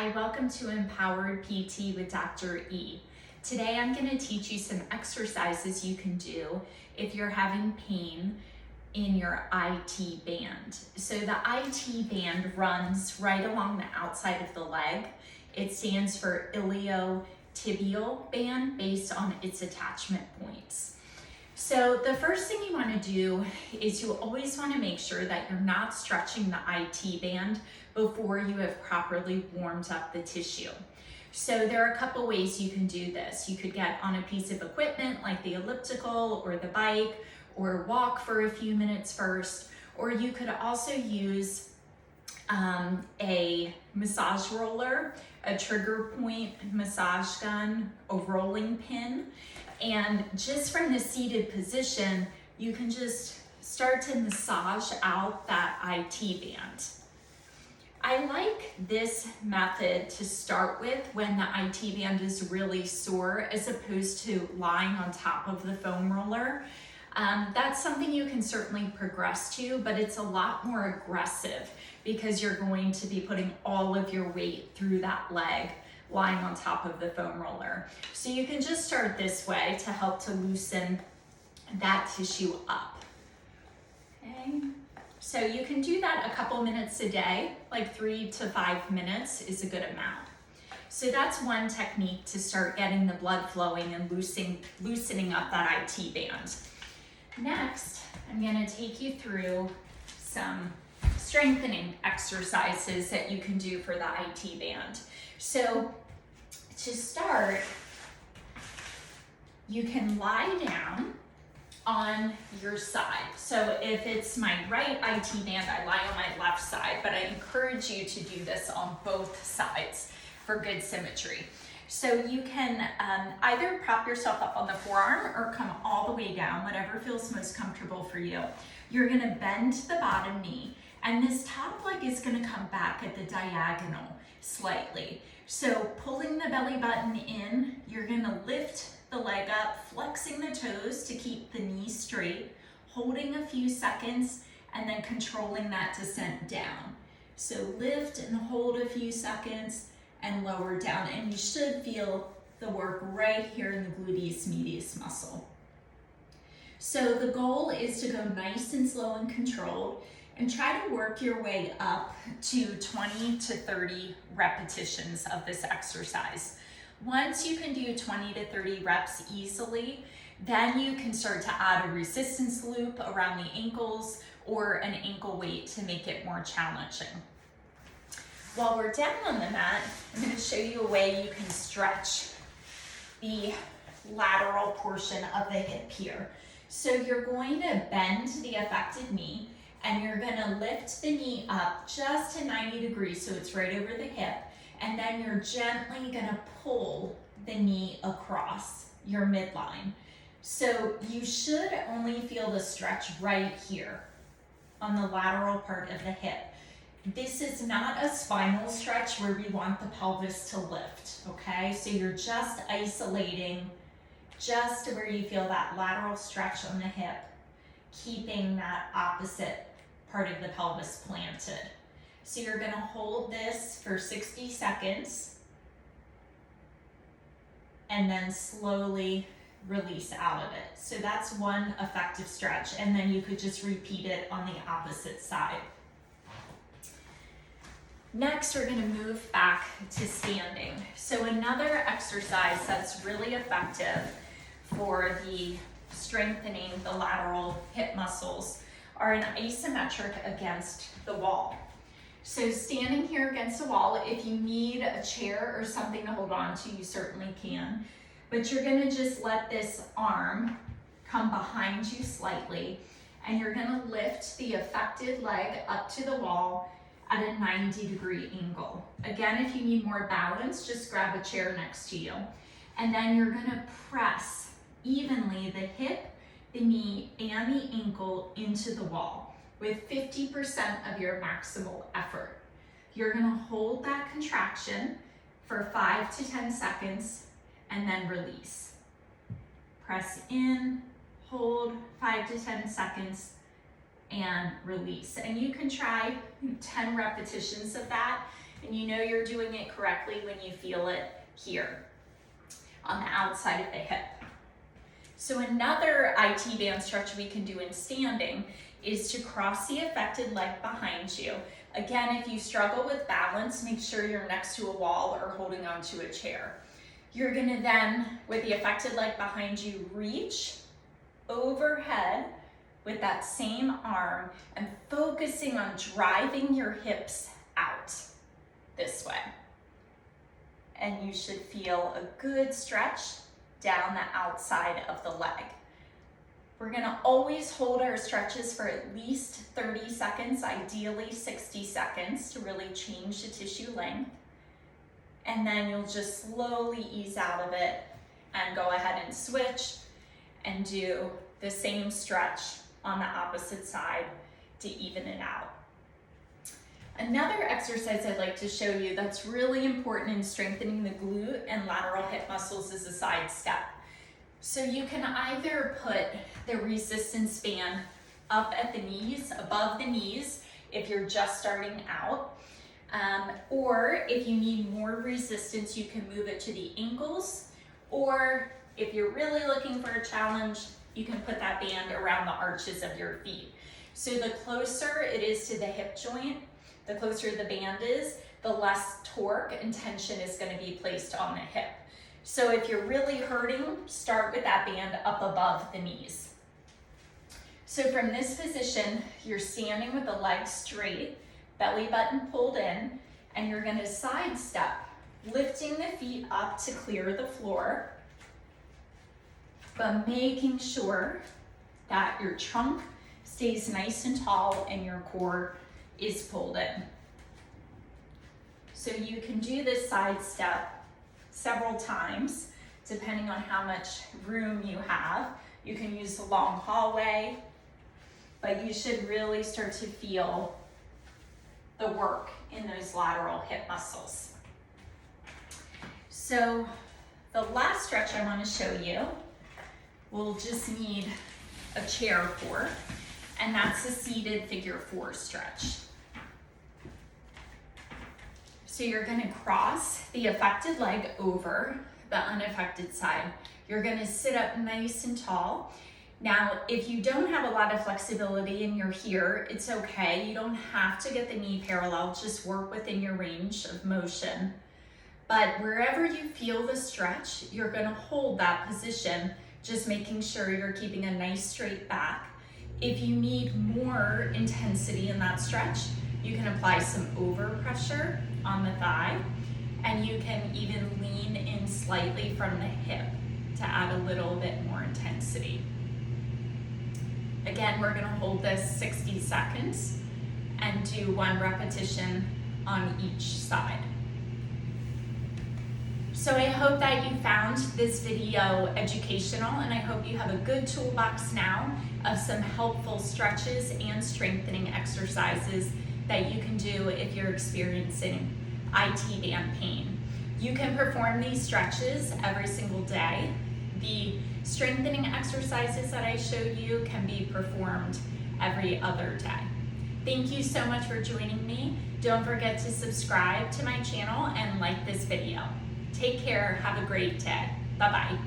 Hi, welcome to Empowered PT with Dr. E. Today I'm going to teach you some exercises you can do if you're having pain in your IT band. So the IT band runs right along the outside of the leg. It stands for iliotibial band based on its attachment points. So the first thing you want to do is you always want to make sure that you're not stretching the IT band before you have properly warmed up the tissue. So there are a couple ways you can do this. You could get on a piece of equipment like the elliptical or the bike, or walk for a few minutes first, or you could also use a massage roller, a trigger point massage gun, a rolling pin, and just from the seated position, you can just start to massage out that IT band. I like this method to start with when the IT band is really sore, as opposed to lying on top of the foam roller. That's something you can certainly progress to, but it's a lot more aggressive because you're going to be putting all of your weight through that leg lying on top of the foam roller. So you can just start this way to help to loosen that tissue up. Okay. So you can do that a couple minutes a day, like 3 to 5 minutes is a good amount. So that's one technique to start getting the blood flowing and loosening up that IT band. Next, I'm going to take you through some strengthening exercises that you can do for the IT band. So to start, you can lie down on your side. So if it's my right IT band, I lie on my left side, but I encourage you to do this on both sides for good symmetry. So you can either prop yourself up on the forearm or come all the way down, whatever feels most comfortable for you. You're gonna bend the bottom knee, and this top leg is gonna come back at the diagonal slightly. So pulling the belly button in, you're gonna lift the leg up, flexing the toes to keep the knee straight, holding a few seconds, and then controlling that descent down. So lift and hold a few seconds and lower down, and you should feel the work right here in the gluteus medius muscle. So the goal is to go nice and slow and controlled, and try to work your way up to 20 to 30 repetitions of this exercise. Once you can do 20 to 30 reps easily, then you can start to add a resistance loop around the ankles or an ankle weight to make it more challenging. While we're down on the mat, I'm going to show you a way you can stretch the lateral portion of the hip here. So you're going to bend the affected knee, and you're going to lift the knee up just to 90 degrees, so it's right over the hip, and then you're gently going to pull the knee across your midline. So you should only feel the stretch right here on the lateral part of the hip. This is not a spinal stretch where we want the pelvis to lift, okay? So you're just isolating just to where you feel that lateral stretch on the hip, keeping that opposite part of the pelvis planted. So you're gonna hold this for 60 seconds and then slowly release out of it. So that's one effective stretch, and then you could just repeat it on the opposite side. Next, we're gonna move back to standing. So another exercise that's really effective for the strengthening the lateral hip muscles are an isometric against the wall. So standing here against the wall, if you need a chair or something to hold on to, you certainly can. But you're gonna just let this arm come behind you slightly, and you're gonna lift the affected leg up to the wall at a 90-degree angle. Again, if you need more balance, just grab a chair next to you. And then you're gonna press evenly the hip, the knee, and the ankle into the wall with 50% of your maximal effort. You're gonna hold that contraction for 5 to 10 seconds and then release. Press in, hold 5 to 10 seconds, and release. And you can try 10 repetitions of that And you know you're doing it correctly when you feel it here on the outside of the hip. So another IT band stretch we can do in standing is to cross the affected leg behind you. Again, if you struggle with balance, make sure you're next to a wall or holding onto a chair. You're gonna then, with the affected leg behind you, reach overhead with that same arm and focusing on driving your hips out this way. And you should feel a good stretch down the outside of the leg. We're gonna always hold our stretches for at least 30 seconds, ideally 60 seconds, to really change the tissue length. And then you'll just slowly ease out of it and go ahead and switch and do the same stretch on the opposite side to even it out. Another exercise I'd like to show you that's really important in strengthening the glute and lateral hip muscles is a side step. So you can either put the resistance band up at the knees, above the knees, if you're just starting out, or if you need more resistance, you can move it to the ankles, or if you're really looking for a challenge, you can put that band around the arches of your feet. So the closer it is to the hip joint, the closer the band is, the less torque and tension is going to be placed on the hip. So if you're really hurting, start with that band up above the knees. So from this position, you're standing with the legs straight, belly button pulled in, and you're going to side step, lifting the feet up to clear the floor, but making sure that your trunk stays nice and tall and your core is pulled in. So you can do this side step several times, depending on how much room you have. You can use the long hallway, but you should really start to feel the work in those lateral hip muscles. So the last stretch I want to show you, we'll just need a chair for, and that's a seated figure 4 stretch. So you're gonna cross the affected leg over the unaffected side. You're gonna sit up nice and tall. Now, if you don't have a lot of flexibility and you're here, it's okay. You don't have to get the knee parallel, just work within your range of motion. But wherever you feel the stretch, you're gonna hold that position, just making sure you're keeping a nice straight back. If you need more intensity in that stretch, you can apply some overpressure on the thigh, and you can even lean in slightly from the hip to add a little bit more intensity. Again, we're gonna hold this 60 seconds and do 1 repetition on each side. So I hope that you found this video educational, and I hope you have a good toolbox now of some helpful stretches and strengthening exercises that you can do if you're experiencing IT band pain. You can perform these stretches every single day. The strengthening exercises that I showed you can be performed every other day. Thank you so much for joining me. Don't forget to subscribe to my channel and like this video. Take care, have a great day. Bye-bye.